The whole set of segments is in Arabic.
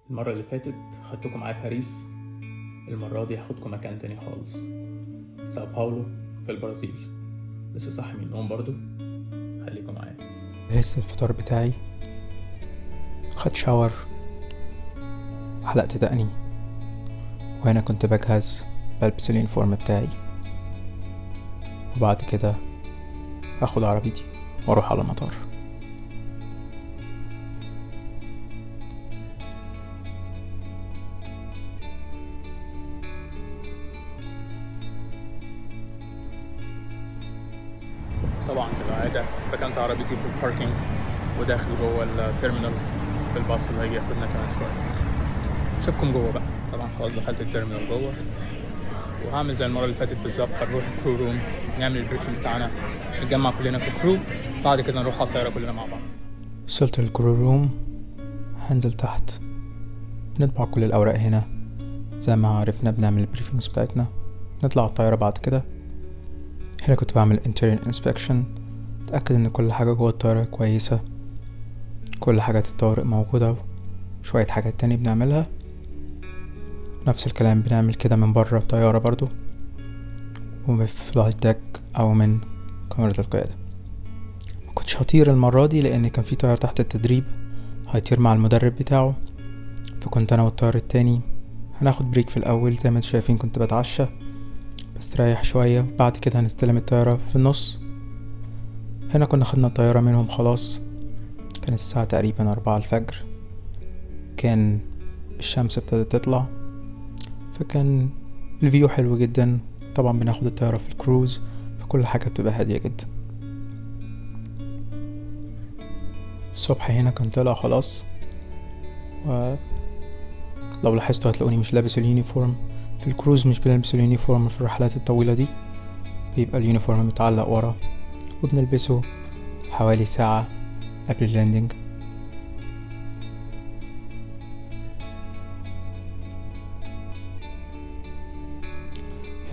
المرة اللي فاتت خدتكم معايا باريس. المرة دي هاخدكم مكان تاني خالص، ساو باولو في البرازيل. لسه صاحي من النوم برضو، خليكم معايا. جهزت الفطار بتاعي، خدت شاور، حلقت دقني، وهنا كنت بجهز بلبس اليونيفورم بتاعي، وبعد كده هاخد عربيتي واروح على المطار. طبعا كالعادة ركنت عربيتي في الباركينج وداخل جوه التيرمينال بالباص اللي هيجي ياخدنا كمان شوية. اشوفكم جوه بقى. طبعا خلاص دخلت التيرمينال جوه، وهعمل زي المرة اللي فاتت بالظبط. هنروح الكرو روم، نعمل البريفنج بتاعنا، نتجمع كلنا ككرو، بعد كده نروح على الطيارة كلنا مع بعض. وصلت الكرو روم، هنزل تحت، بنطبع كل الأوراق هنا زي ما عرفنا، بنعمل البريفنجز بتاعتنا، نطلع على الطيارة. بعد كده هنا كنت بعمل interior inspection، اتأكد ان كل حاجة جوه الطيارة كويسة، كل حاجات الطوارئ موجودة، وشوية حاجات تاني بنعملها. نفس الكلام بنعمل كده من بره الطيارة برضو، وفلايت ديك او من كاميرا القيادة. مكنتش هطير المرة دي لان كان في طيار تحت التدريب هيطير مع المدرب بتاعه، فكنت انا والطيار التاني هناخد بريك في الاول. زي ما انتوا شايفين كنت بتعشى بستريح شوية، بعد كده هنستلم الطيارة في النص. هنا كنا خدنا الطيارة منهم خلاص، كان الساعة تقريبا 4 الفجر، كان الشمس ابتدت تطلع، فكان الفيو حلو جدا. طبعا بناخد الطيارة في الكروز، فكل حاجة بتبقى هادية جدا. الصبح هنا كان طلع خلاص، ولو لاحظتوا هتلاقوني مش لابس اليونيفورم. في الكروز مش بنلبس اليونيفورم، في الرحلات الطويلة دي بيبقى اليونيفورم متعلق ورا، وبنلبسه حوالي ساعة قبل اللاندنج.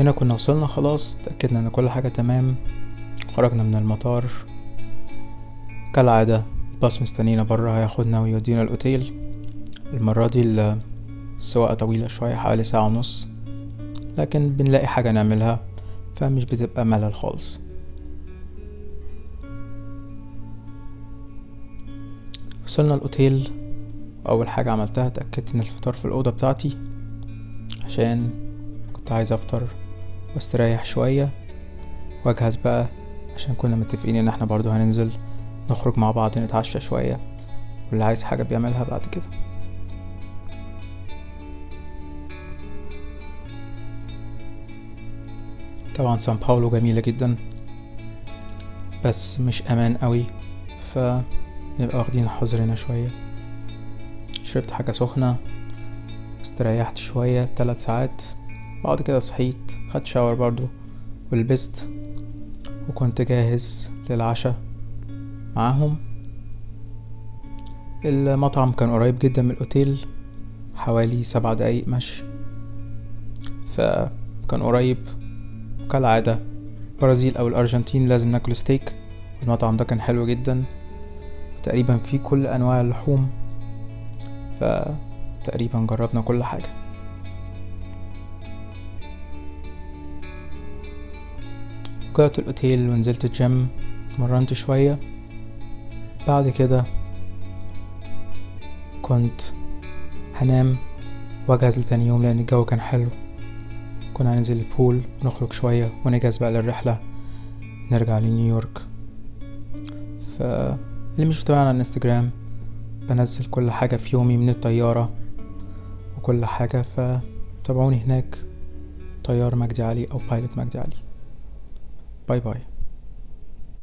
هنا كنا وصلنا خلاص، تأكدنا ان كل حاجة تمام، خرجنا من المطار. كالعادة الباص مستنينا برا هياخدنا ويودينا الأوتيل. المرة دي السواقة طويلة شوية، حوالي ساعة ونص، لكن بنلاقي حاجة نعملها فمش بتبقى ملل خالص. وصلنا الأوتيل، وأول حاجة عملتها اتأكدت ان الفطار في الأوضة بتاعتي، عشان كنت عايز أفطر واستريح شوية واجهز بقى، عشان كنا متفقين ان احنا برضو هننزل نخرج مع بعض نتعشى شوية، واللي عايز حاجة بيعملها بعد كده. طبعا سان باولو جميلة جدا، بس مش امان قوي، فنبقى واخدين حذرنا شوية. شربت حاجة سخنة، استريحت شوية 3 ساعات، بعد كده صحيت، خدت شاور برضو ولبست، وكنت جاهز للعشاء معاهم. المطعم كان قريب جدا من الأوتيل، حوالي 7 دقايق مشي، فكان قريب. كالعادة برازيل أو الأرجنتين لازم ناكل ستيك، المطعم ده كان حلو جدا، تقريبا فيه كل أنواع اللحوم، فتقريبا جربنا كل حاجة. رجعت الأوتيل ونزلت الجيم، اتمرنت شوية، بعد كده كنت هنام واجهز لتاني يوم لأن الجو كان حلو. كنا هننزل البول ونخرج شوية ونجهز بقى للرحلة، نرجع لنيويورك. فاللي مش متابعنا على الانستجرام بنزل كل حاجة في يومي من الطيارة وكل حاجة، فتابعوني هناك، طيار مجدي علي أو بايلوت مجدي علي. باي باي.